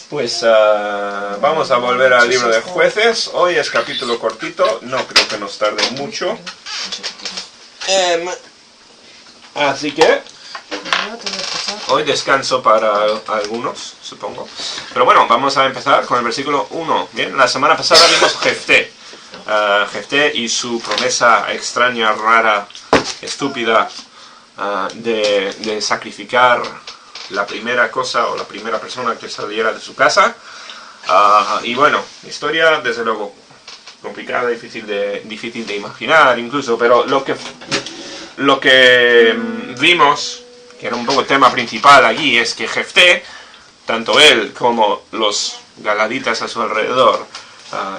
Pues vamos a volver al libro de Jueces. Hoy es capítulo cortito, no creo que nos tarde mucho. Así que hoy descanso para algunos, supongo. Pero bueno, vamos a empezar con el versículo 1. Bien, la semana pasada vimos Jefté. Jefté y su promesa extraña, rara, estúpida de sacrificar la primera cosa o la primera persona que saliera de su casa. Y bueno, historia desde luego complicada, difícil de imaginar incluso, pero lo que vimos, que era un poco el tema principal allí, es que Jefté, tanto él como los galaditas a su alrededor,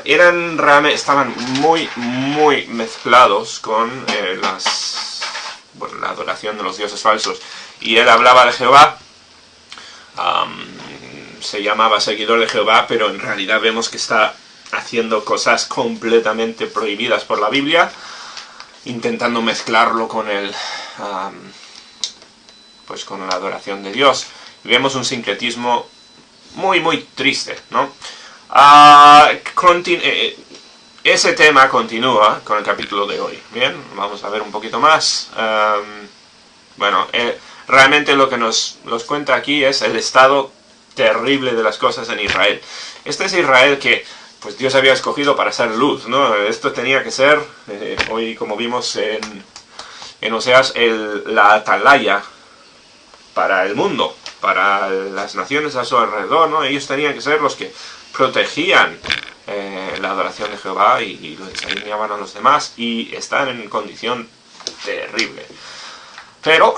estaban muy mezclados con la adoración de los dioses falsos. Y él hablaba de Jehová, se llamaba seguidor de Jehová, pero en realidad vemos que está haciendo cosas completamente prohibidas por la Biblia, intentando mezclarlo con con la adoración de Dios. Y vemos un sincretismo muy triste, ¿no? Ese tema continúa con el capítulo de hoy. Bien, vamos a ver un poquito más. Realmente lo que nos cuenta aquí es el estado terrible de las cosas en Israel. Este es Israel que pues Dios había escogido para ser luz, ¿no? Esto tenía que ser, hoy como vimos en Oseas, la atalaya para el mundo, para las naciones a su alrededor, ¿no? Ellos tenían que ser los que protegían la adoración de Jehová y lo enseñaban a los demás, y están en condición terrible. Pero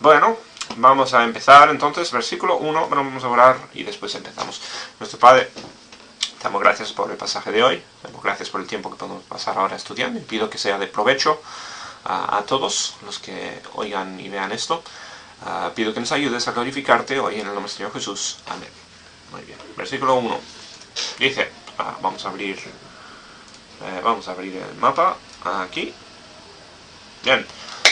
bueno, vamos a empezar entonces, versículo 1, vamos a orar y después empezamos. Nuestro Padre, te damos gracias por el pasaje de hoy, te damos gracias por el tiempo que podemos pasar ahora estudiando, y pido que sea de provecho a todos los que oigan y vean esto. Pido que nos ayudes a glorificarte hoy en el nombre del Señor Jesús. Amén. Muy bien, versículo 1, dice, vamos a abrir el mapa aquí. Bien.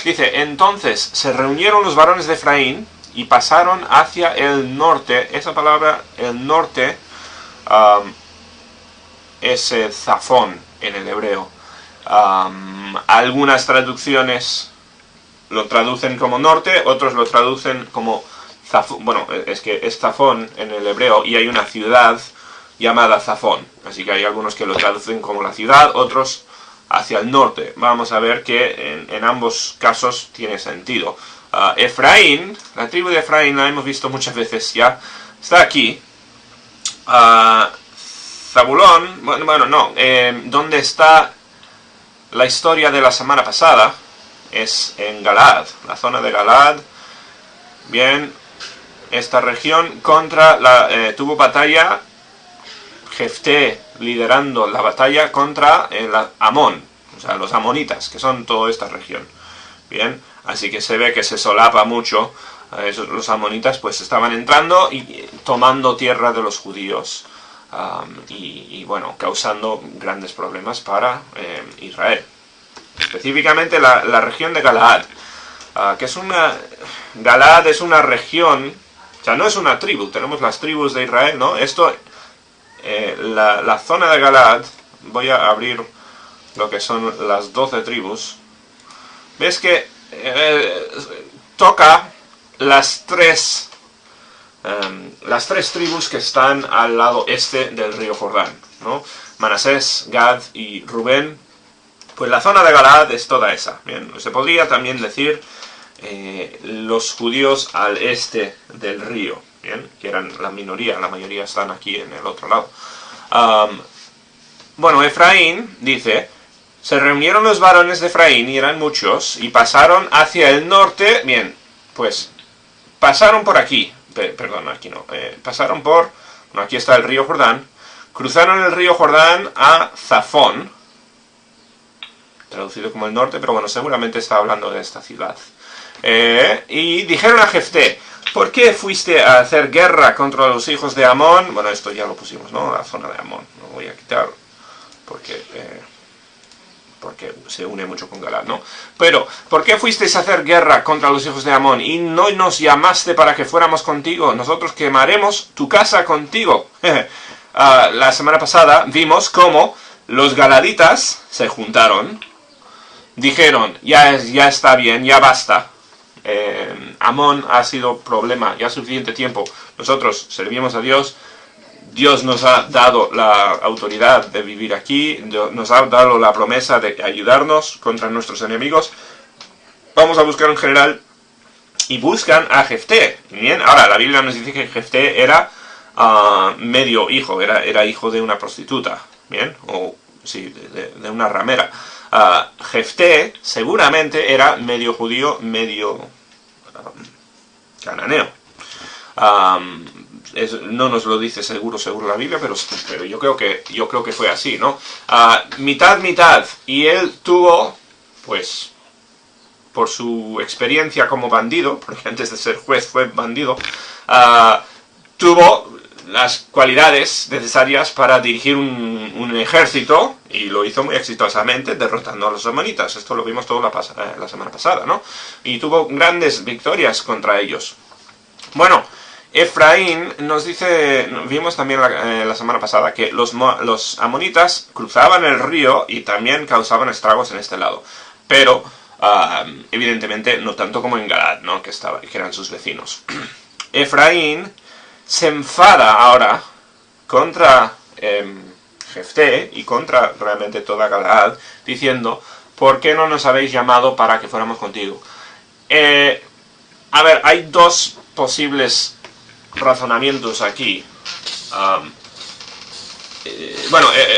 Dice, entonces se reunieron los varones de Efraín y pasaron hacia el norte. Esa palabra, el norte, es Zafón en el hebreo. Algunas traducciones lo traducen como norte, otros lo traducen como Zafón. Bueno, es que es Zafón en el hebreo y hay una ciudad llamada Zafón. Así que hay algunos que lo traducen como la ciudad, otros hacia el norte. Vamos a ver que en ambos casos tiene sentido. Efraín, la tribu de Efraín la hemos visto muchas veces ya, está aquí. Zabulón, donde está la historia de la semana pasada es en Galaad, la zona de Galaad. Bien, esta región tuvo batalla, Jefté liderando la batalla contra Amón, o sea, los amonitas, que son toda esta región. Bien, así que se ve que se solapa mucho. Los amonitas pues estaban entrando y tomando tierra de los judíos, y causando grandes problemas para Israel. Específicamente la región de Galaad, Galaad es una región, o sea, no es una tribu, tenemos las tribus de Israel, ¿no? La zona de Galaad, voy a abrir lo que son las 12 tribus. Ves que toca las tres tribus que están al lado este del río Jordán, ¿no? Manasés, Gad y Rubén. Pues la zona de Galaad es toda esa. Bien, se podría también decir los judíos al este del río. Bien, que eran la minoría, la mayoría están aquí en el otro lado. Efraín, dice, se reunieron los varones de Efraín, y eran muchos, y pasaron hacia el norte. Bien, pues pasaron por aquí, aquí no, pasaron por, aquí está el río Jordán, cruzaron el río Jordán a Zafón, traducido como el norte, pero seguramente está hablando de esta ciudad. Y dijeron a Jefté, ¿por qué fuiste a hacer guerra contra los hijos de Amón? Bueno, esto ya lo pusimos, ¿no? La zona de Amón. Lo voy a quitar porque porque se une mucho con Galaad, ¿no? Pero, ¿por qué fuisteis a hacer guerra contra los hijos de Amón y no nos llamaste para que fuéramos contigo? Nosotros quemaremos tu casa contigo. La semana pasada vimos cómo los galaditas se juntaron, dijeron, ya está bien, ya basta. Amón ha sido problema ya suficiente tiempo. Nosotros servimos a Dios. Dios nos ha dado la autoridad de vivir aquí, nos ha dado la promesa de ayudarnos contra nuestros enemigos. Vamos a buscar un general y buscan a Jefté. Bien, ahora la Biblia nos dice que Jefté era medio hijo, era hijo de una prostituta, bien, o sí, de una ramera. Jefté seguramente era medio judío, medio cananeo. No nos lo dice seguro la Biblia, pero yo creo que fue así, ¿no? Mitad, y él tuvo, pues, por su experiencia como bandido, porque antes de ser juez fue bandido, tuvo las cualidades necesarias para dirigir un ejército, y lo hizo muy exitosamente, derrotando a los amonitas. Esto lo vimos toda la semana pasada, ¿no? Y tuvo grandes victorias contra ellos. Bueno, Efraín nos dice, vimos también la semana pasada, que los amonitas cruzaban el río y también causaban estragos en este lado. Pero, evidentemente, no tanto como en Galaad, ¿no? Que eran sus vecinos. Efraín se enfada ahora contra Jefté y contra realmente toda Galaad, diciendo, ¿por qué no nos habéis llamado para que fuéramos contigo? A ver, hay dos posibles razonamientos aquí.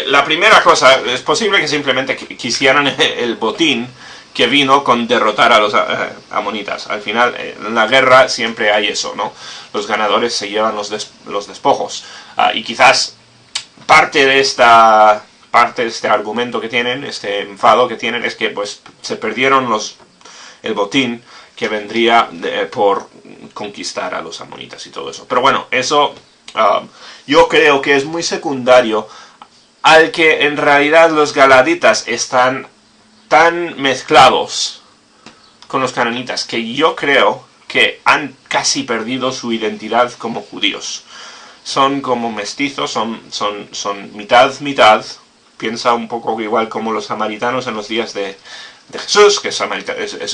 La primera cosa, es posible que simplemente quisieran el botín que vino con derrotar a los amonitas. Al final, en la guerra siempre hay eso, ¿no? Los ganadores se llevan los despojos. Y quizás parte de este argumento que tienen, este enfado que tienen, es que pues se perdieron el botín que vendría por conquistar a los amonitas y todo eso. Pero bueno, eso yo creo que es muy secundario al que en realidad los galaditas están tan mezclados con los cananitas que yo creo que han casi perdido su identidad como judíos. Son como mestizos, son mitad. Piensa un poco igual como los samaritanos en los días de Jesús, que es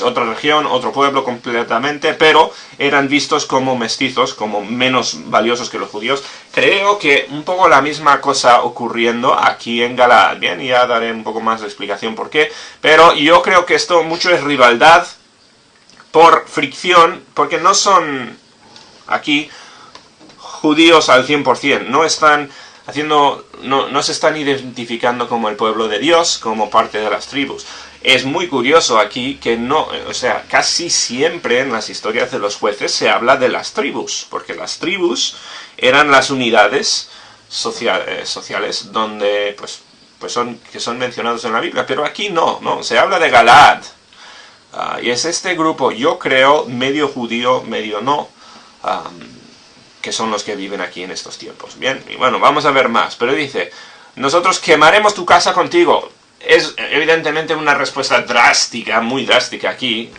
otra región, otro pueblo completamente, pero eran vistos como mestizos, como menos valiosos que los judíos. Creo que un poco la misma cosa ocurriendo aquí en Galaad. Bien, y ya daré un poco más de explicación por qué, pero yo creo que esto mucho es rivalidad por fricción, porque no son aquí judíos al 100%, no se están identificando como el pueblo de Dios, como parte de las tribus. Es muy curioso aquí que casi siempre en las historias de los jueces se habla de las tribus, porque las tribus eran las unidades sociales donde que son mencionados en la Biblia, pero aquí no, se habla de Galaad. Y es este grupo, yo creo, medio judío, medio no, que son los que viven aquí en estos tiempos. Bien, y bueno, vamos a ver más, pero dice, nosotros quemaremos tu casa contigo. Es evidentemente una respuesta drástica, muy drástica aquí.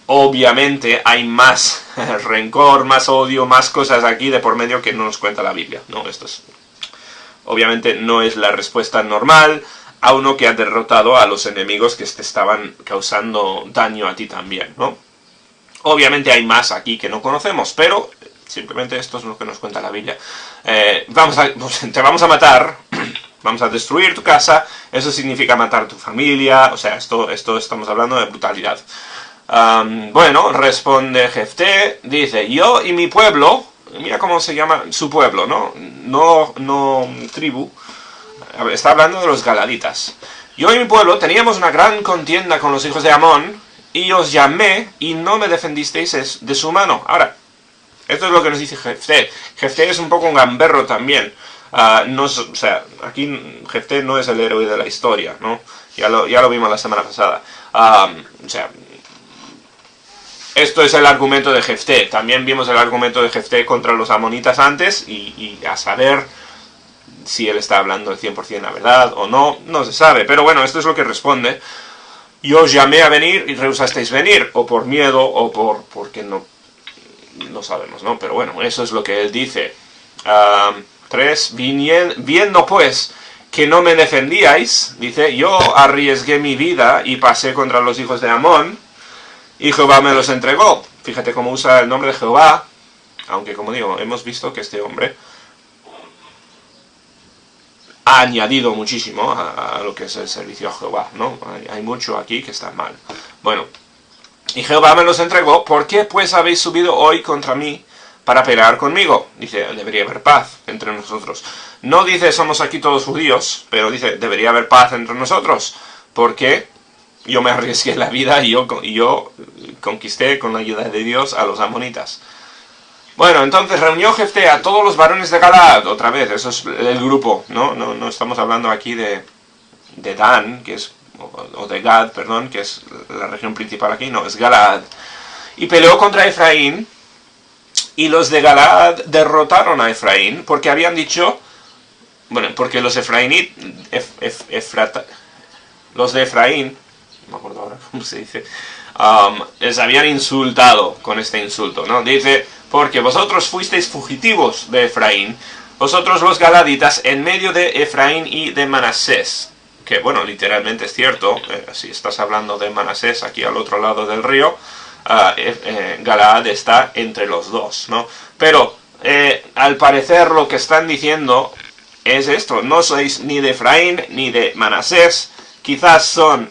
Obviamente hay más rencor, más odio, más cosas aquí de por medio que no nos cuenta la Biblia, ¿no? Obviamente no es la respuesta normal a uno que ha derrotado a los enemigos que te estaban causando daño a ti también, ¿no? Obviamente hay más aquí que no conocemos, pero simplemente esto es lo que nos cuenta la Biblia. Te vamos a matar, vamos a destruir tu casa, eso significa matar a tu familia, o sea, esto estamos hablando de brutalidad. Bueno, responde Jefté, dice, yo y mi pueblo, mira cómo se llama su pueblo, ¿no? No tribu, está hablando de los galaditas. Yo y mi pueblo teníamos una gran contienda con los hijos de Amón, y os llamé, y no me defendisteis de su mano. Ahora, esto es lo que nos dice Jefté. Jefté es un poco un gamberro también. Aquí Jefté no es el héroe de la historia, ¿no? Ya lo vimos la semana pasada. Esto es el argumento de Jefté. También vimos el argumento de Jefté contra los amonitas antes, y a saber si él está hablando el 100% la verdad o no, no se sabe. Pero bueno, esto es lo que responde. Yo os llamé a venir y rehusasteis venir, o por miedo, o porque no sabemos, ¿no? Pero bueno, eso es lo que él dice. 3. Viendo pues que no me defendíais, dice, yo arriesgué mi vida y pasé contra los hijos de Amón, y Jehová me los entregó. Fíjate cómo usa el nombre de Jehová, aunque como digo, hemos visto que este hombre ha añadido muchísimo a lo que es el servicio a Jehová, ¿no? Hay mucho aquí que está mal. Bueno, y Jehová me los entregó. ¿Por qué pues habéis subido hoy contra mí para pelear conmigo? Dice, debería haber paz entre nosotros. No dice, somos aquí todos judíos, pero dice, debería haber paz entre nosotros, porque yo me arriesgué la vida y yo conquisté con la ayuda de Dios a los amonitas. Bueno, entonces reunió Jefté a todos los varones de Galaad, otra vez, eso es el grupo, no estamos hablando aquí de Dan, que es, o de Gad, perdón, que es la región principal aquí, no, es Galaad. Y peleó contra Efraín, y los de Galaad derrotaron a Efraín, porque habían dicho, bueno, porque los los de Efraín, no me acuerdo ahora cómo se dice, les habían insultado con este insulto, ¿no? Dice, porque vosotros fuisteis fugitivos de Efraín, vosotros los galaditas, en medio de Efraín y de Manasés. Que, bueno, literalmente es cierto, si estás hablando de Manasés aquí al otro lado del río, Galaad está entre los dos, ¿no? Pero, al parecer lo que están diciendo es esto, no sois ni de Efraín ni de Manasés, quizás son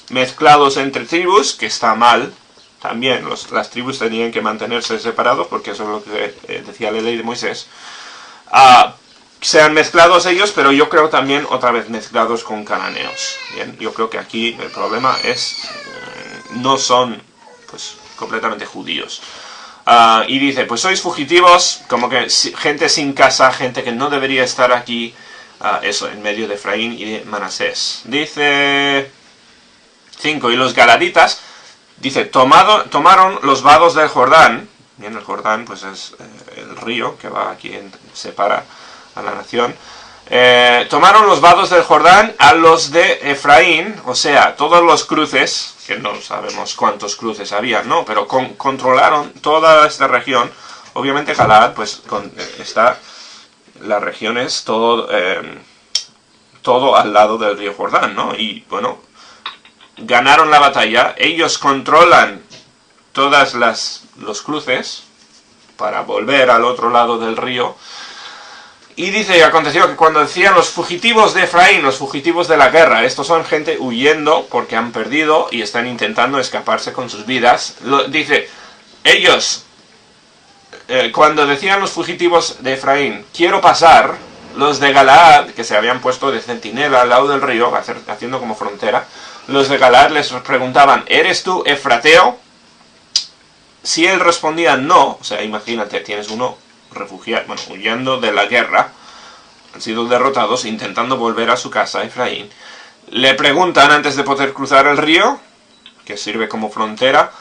mezclados entre tribus, que está mal. También las tribus tenían que mantenerse separados, porque eso es lo que decía la ley de Moisés. Sean mezclados ellos, pero yo creo también otra vez mezclados con cananeos. Bien, yo creo que aquí el problema es no son pues completamente judíos. Y dice, pues sois fugitivos, como que gente sin casa, gente que no debería estar aquí, eso, en medio de Efraín y de Manasés. Dice 5, y los galaditas, dice, tomaron los vados del Jordán. Bien, el Jordán pues es el río que va aquí, separa a la nación. Tomaron los vados del Jordán a los de Efraín, o sea, todos los cruces, que no sabemos cuántos cruces había, ¿no? Pero controlaron toda esta región. Obviamente Galaad, pues la región es todo al lado del río Jordán, ¿no? Y bueno, ganaron la batalla, ellos controlan todas los cruces para volver al otro lado del río. Y dice, aconteció que cuando decían los fugitivos de Efraín, los fugitivos de la guerra, estos son gente huyendo porque han perdido y están intentando escaparse con sus vidas. Dice, ellos, cuando decían los fugitivos de Efraín, quiero pasar, los de Galaad, que se habían puesto de centinela al lado del río, haciendo como frontera, los de Galaad les preguntaban, ¿eres tú efrateo? Si él respondía no, o sea, imagínate, tienes uno refugiado, bueno, huyendo de la guerra, han sido derrotados, intentando volver a su casa, Efraín. Le preguntan antes de poder cruzar el río, que sirve como frontera,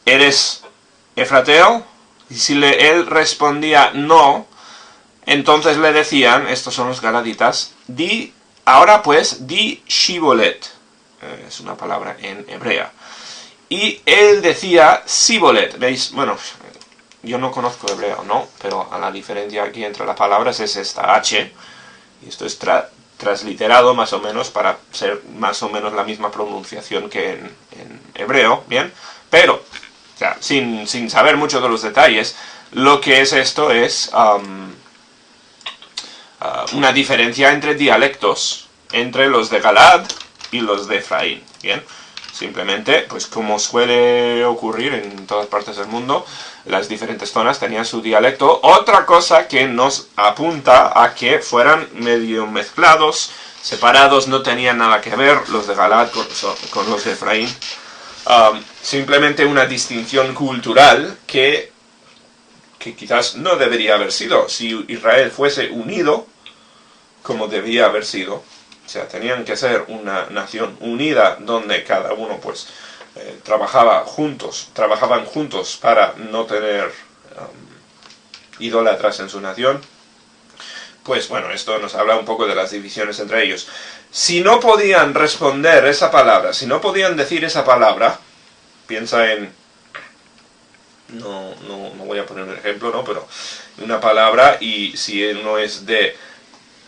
¿eres efrateo? Y si él respondía no, entonces le decían, estos son los galaditas, ahora pues, di Shibolet, es una palabra en hebrea. Y él decía Sibolet, ¿veis? Bueno, yo no conozco hebreo, ¿no? Pero la diferencia aquí entre las palabras es esta H, y esto es transliterado más o menos para ser más o menos la misma pronunciación que en hebreo, ¿bien? Pero, o sea, sin saber mucho de los detalles, lo que es esto es una diferencia entre dialectos, entre los de Galaad y los de Efraín, ¿bien? Simplemente, pues como suele ocurrir en todas partes del mundo, las diferentes zonas tenían su dialecto. Otra cosa que nos apunta a que fueran medio mezclados, separados, no tenían nada que ver los de Galaad con los de Efraín. Simplemente una distinción cultural que quizás no debería haber sido. Si Israel fuese unido, como debía haber sido, o sea, tenían que ser una nación unida donde cada uno pues trabajaban juntos para no tener idólatras en su nación. Pues bueno, esto nos habla un poco de las divisiones entre ellos. Si no podían responder esa palabra, si no podían decir esa palabra, piensa en... No voy a poner un ejemplo, ¿no? Pero una palabra, y si uno es de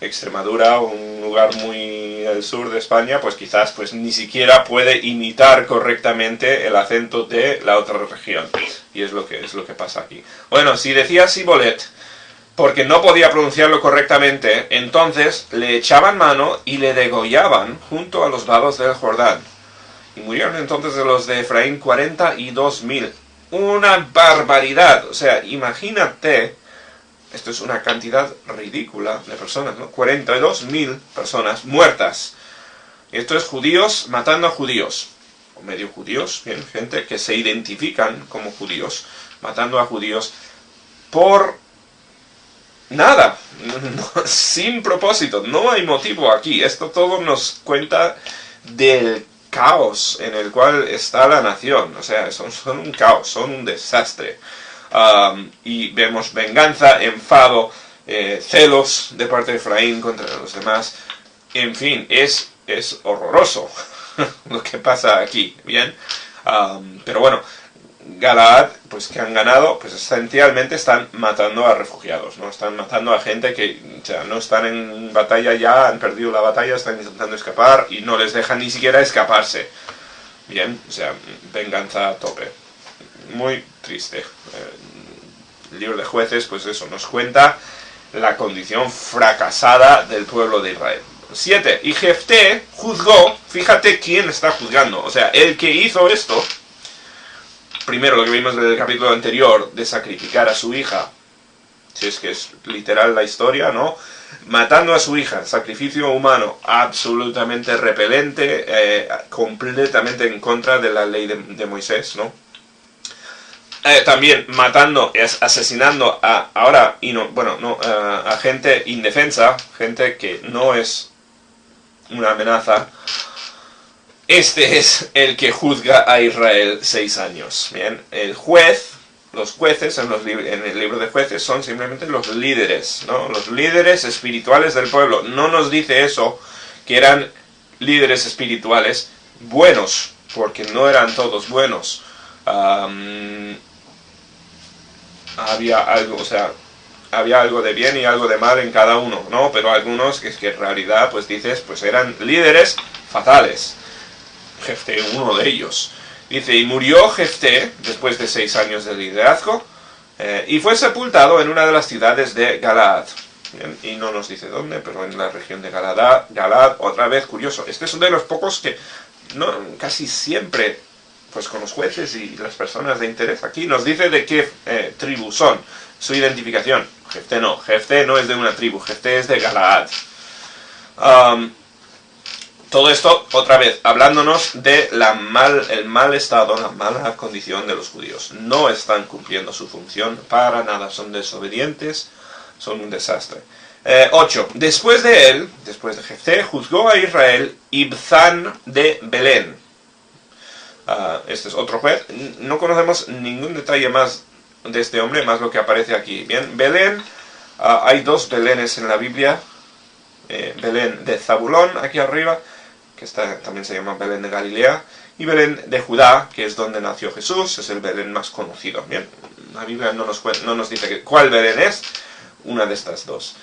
Extremadura, un lugar muy al sur de España, pues quizás pues ni siquiera puede imitar correctamente el acento de la otra región. Y es lo que pasa aquí. Bueno, si decía Sibolet, porque no podía pronunciarlo correctamente, entonces le echaban mano y le degollaban junto a los vados del Jordán. Y murieron entonces de los de Efraín 42.000. Una barbaridad. O sea, imagínate, esto es una cantidad ridícula de personas, ¿no? 42.000 personas muertas. Esto es judíos matando a judíos, o medio judíos, bien, gente que se identifican como judíos, matando a judíos por nada, sin propósito, no hay motivo aquí. Esto todo nos cuenta del caos en el cual está la nación. O sea, son un caos, son un desastre. Y vemos venganza, enfado, celos de parte de Efraín contra los demás. En fin, es horroroso lo que pasa aquí, ¿bien? Pero bueno, Galaad, pues que han ganado, pues esencialmente están matando a refugiados, ¿no? Están matando a gente que, o sea, no están en batalla ya, han perdido la batalla, están intentando escapar y no les dejan ni siquiera escaparse. Bien, o sea, venganza a tope. Muy triste. El libro de Jueces, pues eso, nos cuenta la condición fracasada del pueblo de Israel. 7. Y Jefté juzgó, fíjate quién está juzgando, o sea, el que hizo esto. Primero, lo que vimos del capítulo anterior, de sacrificar a su hija, si es que es literal la historia, ¿no? Matando a su hija, sacrificio humano, absolutamente repelente, completamente en contra de la ley de Moisés, ¿no? También matando, asesinando a gente indefensa, gente que no es una amenaza. Este es el que juzga a Israel 6 años. Bien, el juez, los jueces en el libro de Jueces son simplemente los líderes, ¿no? Los líderes espirituales del pueblo. No nos dice eso, que eran líderes espirituales buenos, porque no eran todos buenos. Había algo, o sea, había algo de bien y algo de mal en cada uno, ¿no? Pero algunos que en realidad, pues dices, pues eran líderes fatales. Jefté, uno de ellos. Dice, y murió Jefté después de 6 años de liderazgo y fue sepultado en una de las ciudades de Galaad. Bien, y no nos dice dónde, pero en la región de Galaad, otra vez curioso. Este es uno de los pocos que no, casi siempre, pues con los jueces y las personas de interés aquí, nos dice de qué tribu son, su identificación. Jefté no es de una tribu, Jefté es de Galaad. Todo esto, otra vez, hablándonos de el mal estado, la mala condición de los judíos. No están cumpliendo su función para nada, son desobedientes, son un desastre. 8. Después de Jefté, juzgó a Israel Ibzán de Belén. Este es otro juez. No conocemos ningún detalle más de este hombre, más lo que aparece aquí. Bien, Belén, hay 2 Belénes en la Biblia. Belén de Zabulón, aquí arriba, que también se llama Belén de Galilea, y Belén de Judá, que es donde nació Jesús, es el Belén más conocido. Bien, la Biblia no nos dice cuál Belén es, una de estas 2.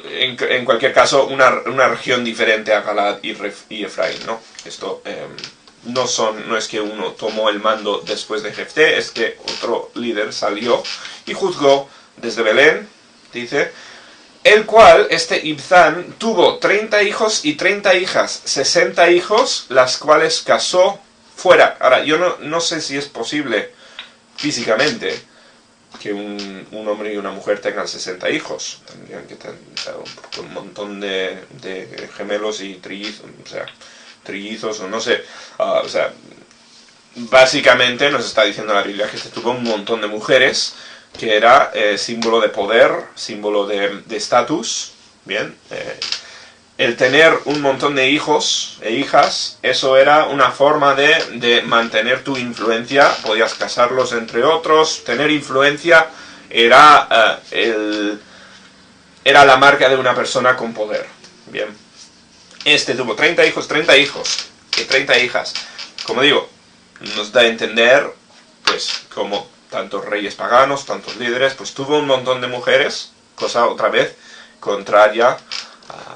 En cualquier caso, una región diferente a Galaad y Efraín, ¿no? Esto no es que uno tomó el mando después de Jefté, es que otro líder salió y juzgó desde Belén, dice, el cual, este Ibzán, tuvo 30 hijos y 30 hijas, 60 hijos, las cuales casó fuera. Ahora, yo no sé si es posible físicamente que un hombre y una mujer tengan 60 hijos. Tendrían que tener un montón de gemelos y trillizos, o no sé. O sea, básicamente nos está diciendo la Biblia que se tuvo un montón de mujeres, que era símbolo de poder, símbolo de estatus, ¿bien? El tener un montón de hijos e hijas, eso era una forma de mantener tu influencia, podías casarlos entre otros, tener influencia era, era la marca de una persona con poder. Bien. Este tuvo 30 hijos y 30 hijas. Como digo, nos da a entender, pues, como tantos reyes paganos, tantos líderes, pues tuvo un montón de mujeres, cosa otra vez contraria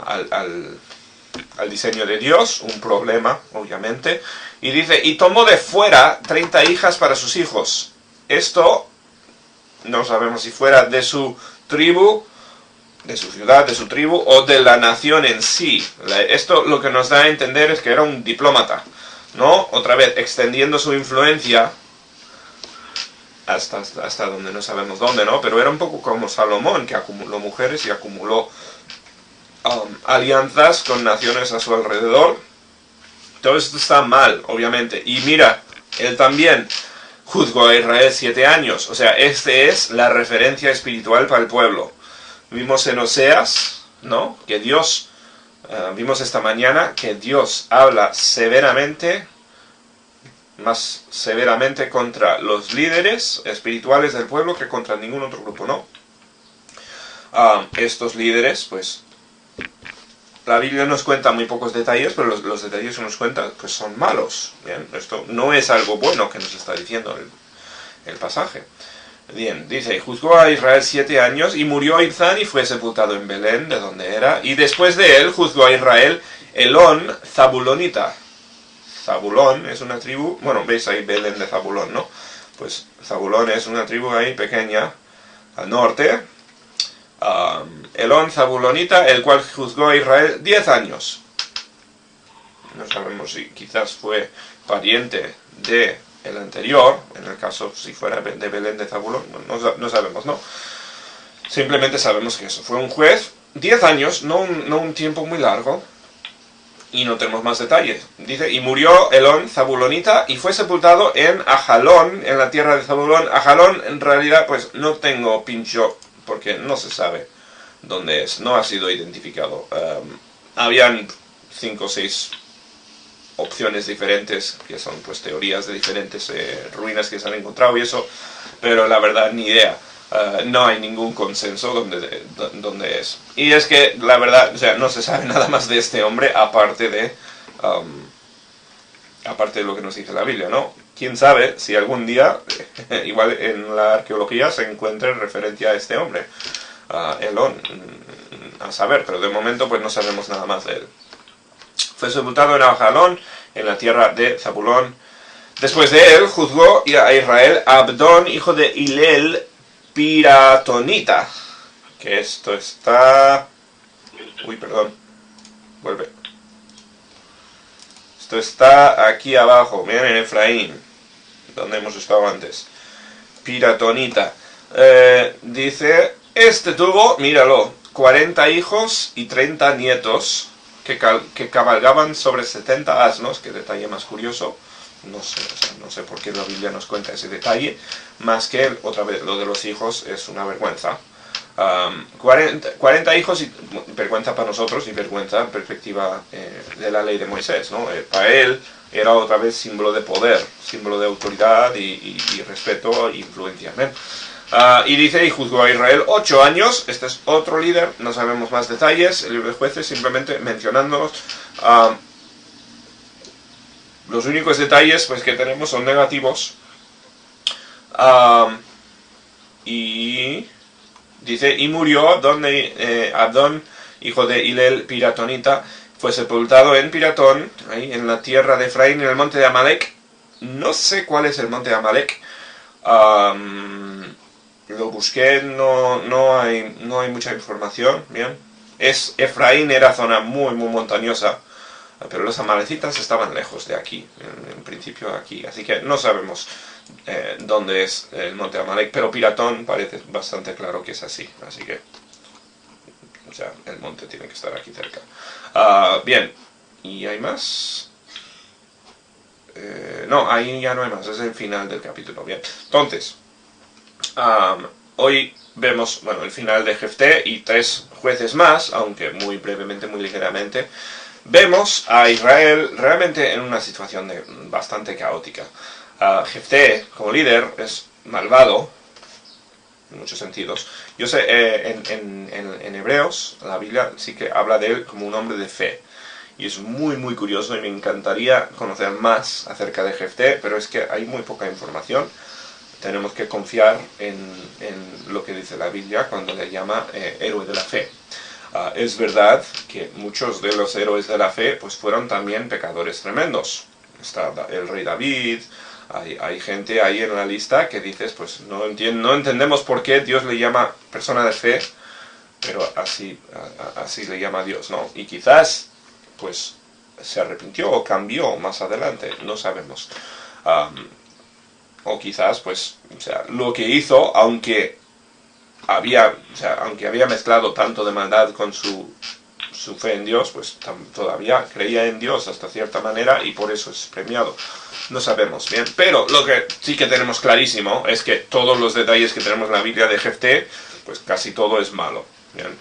al diseño de Dios, un problema, obviamente. Y dice, y tomó de fuera 30 hijas para sus hijos. Esto, no sabemos si fuera de su tribu, de su ciudad, de su tribu, o de la nación en sí. Esto lo que nos da a entender es que era un diplomata, ¿no? Otra vez, extendiendo su influencia hasta donde no sabemos dónde, ¿no? Pero era un poco como Salomón, que acumuló mujeres y acumuló alianzas con naciones a su alrededor. Todo esto está mal, obviamente. Y mira, él también juzgó a Israel 7 años. O sea, este es la referencia espiritual para el pueblo. Vimos en Oseas, ¿no? Que Dios, vimos esta mañana, que Dios habla severamente, más severamente contra los líderes espirituales del pueblo que contra ningún otro grupo, ¿no? Estos líderes, pues, la Biblia nos cuenta muy pocos detalles, pero los detalles que nos cuenta, pues, son malos. Bien, esto no es algo bueno que nos está diciendo el pasaje. Bien, dice, y juzgó a Israel 7 años, y murió Ibzán y fue sepultado en Belén, de donde era, y después de él juzgó a Israel Elón Zabulonita. Zabulón es una tribu, bueno, veis ahí Belén de Zabulón, ¿no? Pues Zabulón es una tribu ahí pequeña, al norte. Elón Zabulonita, el cual juzgó a Israel 10 años. No sabemos si quizás fue pariente de el anterior, en el caso si fuera de Belén de Zabulón, no sabemos, ¿no? Simplemente sabemos que eso fue un juez, 10 años, no un tiempo muy largo, y no tenemos más detalles. Dice, y murió Elón Zabulonita y fue sepultado en Ajalón, en la tierra de Zabulón. Ajalón, en realidad, pues no tengo pincho, porque no se sabe dónde es, no ha sido identificado. Habían 5 o 6 opciones diferentes, que son pues teorías de diferentes ruinas que se han encontrado y eso, pero la verdad ni idea. No hay ningún consenso donde es. Y es que la verdad, o sea, no se sabe nada más de este hombre aparte de lo que nos dice la Biblia, ¿no? Quién sabe si algún día, igual en la arqueología, se encuentre referencia a este hombre, Elón, a saber, pero de momento pues no sabemos nada más de él. Fue sepultado en Ajalón, en la tierra de Zabulón. Después de él juzgó a Israel Abdón, hijo de Hilel, Piratonita. Que esto está... Uy, perdón. Vuelve. Esto está aquí abajo, miren, en Efraín, donde hemos estado antes. Piratonita. Dice, este tuvo, míralo, 40 hijos y 30 nietos que cabalgaban sobre 70 asnos. Qué detalle más curioso. No sé, o sea, no sé por qué la Biblia nos cuenta ese detalle, más que, otra vez, lo de los hijos es una vergüenza. 40 hijos, y vergüenza para nosotros y vergüenza en perspectiva de la ley de Moisés, ¿no? Para él era otra vez símbolo de poder, símbolo de autoridad y respeto e influencia, ¿ven? Y dice, y juzgó a Israel 8 años, este es otro líder, no sabemos más detalles, el libro de Jueces simplemente mencionándolos. Los únicos detalles pues que tenemos son negativos. Y dice, y murió Abdón, hijo de Hilel Piratonita, fue sepultado en Piratón, ahí en la tierra de Efraín, en el monte de Amalek. No sé cuál es el monte de Amalek. Lo busqué, no hay mucha información. Bien, Efraín era zona muy montañosa, pero los amalecitas estaban lejos de aquí, en principio aquí, así que no sabemos dónde es el monte Amalek, pero Piratón parece bastante claro que es así que, o sea, el monte tiene que estar aquí cerca. Bien, ¿y hay más? No, ahí ya no hay más, es el final del capítulo. Bien, entonces, hoy vemos, bueno, el final de Jefté y 3 jueces más, aunque muy brevemente, muy ligeramente. Vemos a Israel realmente en una situación bastante caótica. Jefté, como líder, es malvado, en muchos sentidos. Yo sé, en Hebreos, la Biblia sí que habla de él como un hombre de fe. Y es muy, muy curioso y me encantaría conocer más acerca de Jefté, pero es que hay muy poca información. Tenemos que confiar en lo que dice la Biblia cuando le llama héroe de la fe. Es verdad que muchos de los héroes de la fe pues fueron también pecadores tremendos. Está el rey David, hay gente ahí en la lista que dices, pues no entendemos por qué Dios le llama persona de fe, pero así le llama a Dios, ¿no? Y quizás pues se arrepintió o cambió más adelante, no sabemos. O quizás, pues, o sea, lo que hizo, aunque había mezclado tanto de maldad con su fe en Dios, pues todavía creía en Dios hasta cierta manera y por eso es premiado. No sabemos bien, pero lo que sí que tenemos clarísimo es que todos los detalles que tenemos en la Biblia de Jefté, pues casi todo es malo. Bien.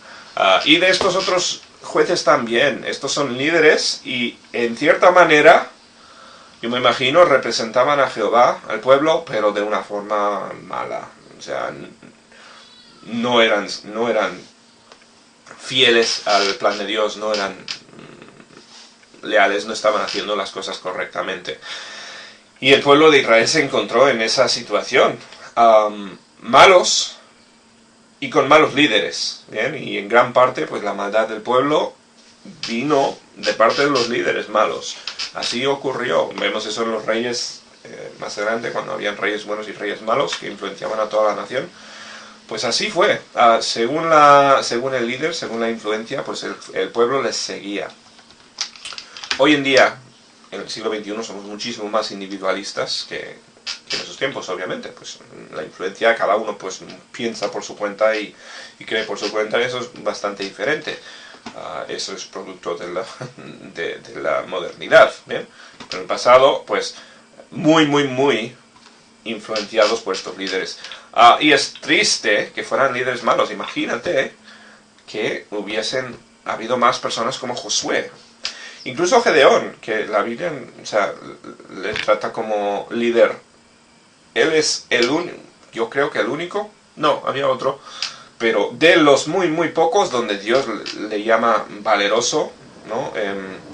Y de estos otros jueces también, estos son líderes y en cierta manera, yo me imagino, representaban a Jehová, al pueblo, pero de una forma mala. O sea, no eran fieles al plan de Dios, no eran leales, no estaban haciendo las cosas correctamente. Y el pueblo de Israel se encontró en esa situación. Malos y con malos líderes, ¿bien? Y en gran parte, pues la maldad del pueblo vino de parte de los líderes malos. Así ocurrió. Vemos eso en los reyes más adelante, cuando habían reyes buenos y reyes malos que influenciaban a toda la nación. Pues así fue. Según el líder, según la influencia, pues el pueblo les seguía. Hoy en día, en el siglo XXI, somos muchísimo más individualistas que en esos tiempos, obviamente. Pues la influencia, cada uno pues piensa por su cuenta y cree por su cuenta, y eso es bastante diferente. Eso es producto de la modernidad, ¿bien? Pero en el pasado, pues, muy influenciados por estos líderes. Y es triste que fueran líderes malos. Imagínate que hubiesen habido más personas como Josué. Incluso Gedeón, que la Biblia, o sea, le trata como líder. Él es el único, yo creo que el único, no, había otro, pero de los muy pocos donde Dios le llama valeroso, ¿no?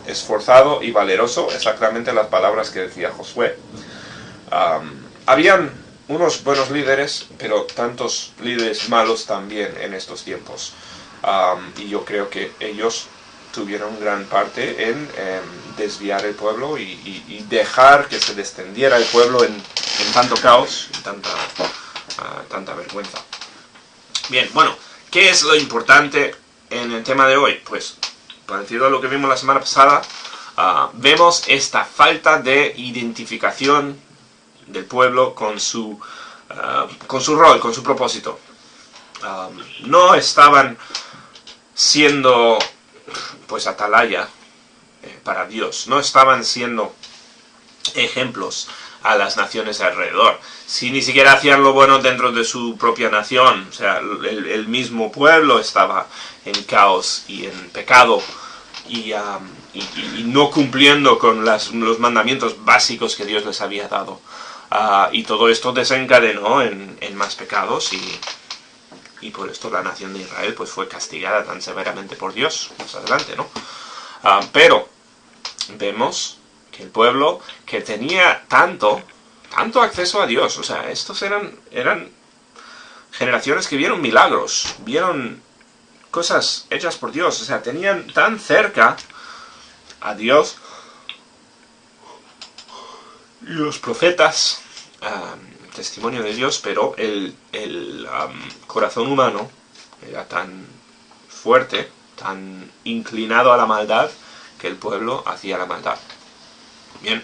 Esforzado y valeroso, exactamente las palabras que decía Josué. Habían unos buenos líderes, pero tantos líderes malos también en estos tiempos. Y yo creo que ellos tuvieron gran parte en desviar el pueblo y dejar que se descendiera el pueblo en tanto caos y tanta vergüenza. Bien, bueno, ¿qué es lo importante en el tema de hoy? Pues, parecido a lo que vimos la semana pasada, vemos esta falta de identificación del pueblo con su rol, con su propósito. No estaban siendo pues atalaya para Dios, no estaban siendo ejemplos a las naciones alrededor. Si ni siquiera hacían lo bueno dentro de su propia nación, o sea, el mismo pueblo estaba en caos y en pecado y no cumpliendo con los mandamientos básicos que Dios les había dado. Y todo esto desencadenó en más pecados y por esto la nación de Israel pues fue castigada tan severamente por Dios más adelante, ¿no? Pero vemos que el pueblo que tenía tanto acceso a Dios, o sea, estos eran generaciones que vieron milagros, vieron cosas hechas por Dios, o sea, tenían tan cerca a Dios y los profetas, testimonio de Dios, pero el corazón humano era tan fuerte, tan inclinado a la maldad, que el pueblo hacía la maldad. Bien,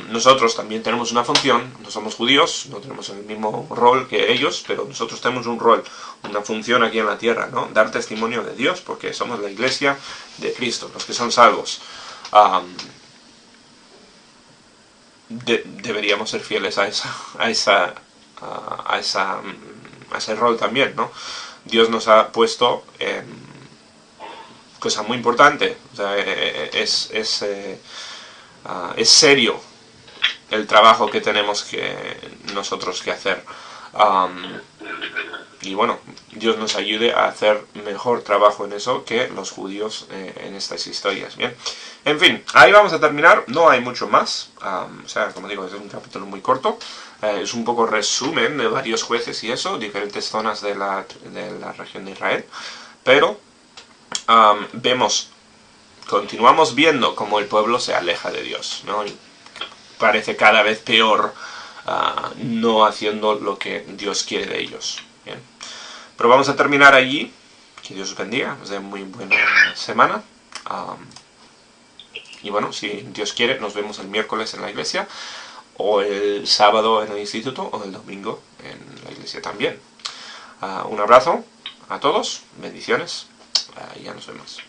nosotros también tenemos una función, no somos judíos, no tenemos el mismo rol que ellos, pero nosotros tenemos un rol, una función aquí en la tierra, ¿no? Dar testimonio de Dios, porque somos la iglesia de Cristo, los que son salvos. Deberíamos ser fieles a ese rol también, ¿no? Dios nos ha puesto cosa muy importante, o sea, es serio el trabajo que tenemos nosotros que hacer. Y bueno, Dios nos ayude a hacer mejor trabajo en eso que los judíos en estas historias. Bien, en fin, ahí vamos a terminar. No hay mucho más. O sea, como digo, es un capítulo muy corto. Es un poco resumen de varios jueces y eso, diferentes zonas de la región de Israel. Pero continuamos viendo cómo el pueblo se aleja de Dios, ¿no? Y parece cada vez peor, no haciendo lo que Dios quiere de ellos. Bien. Pero vamos a terminar allí. Que Dios os bendiga, os dé muy buena semana. Y bueno, si Dios quiere, nos vemos el miércoles en la iglesia, o el sábado en el instituto, o el domingo en la iglesia también. Un abrazo a todos, bendiciones, y ya nos vemos.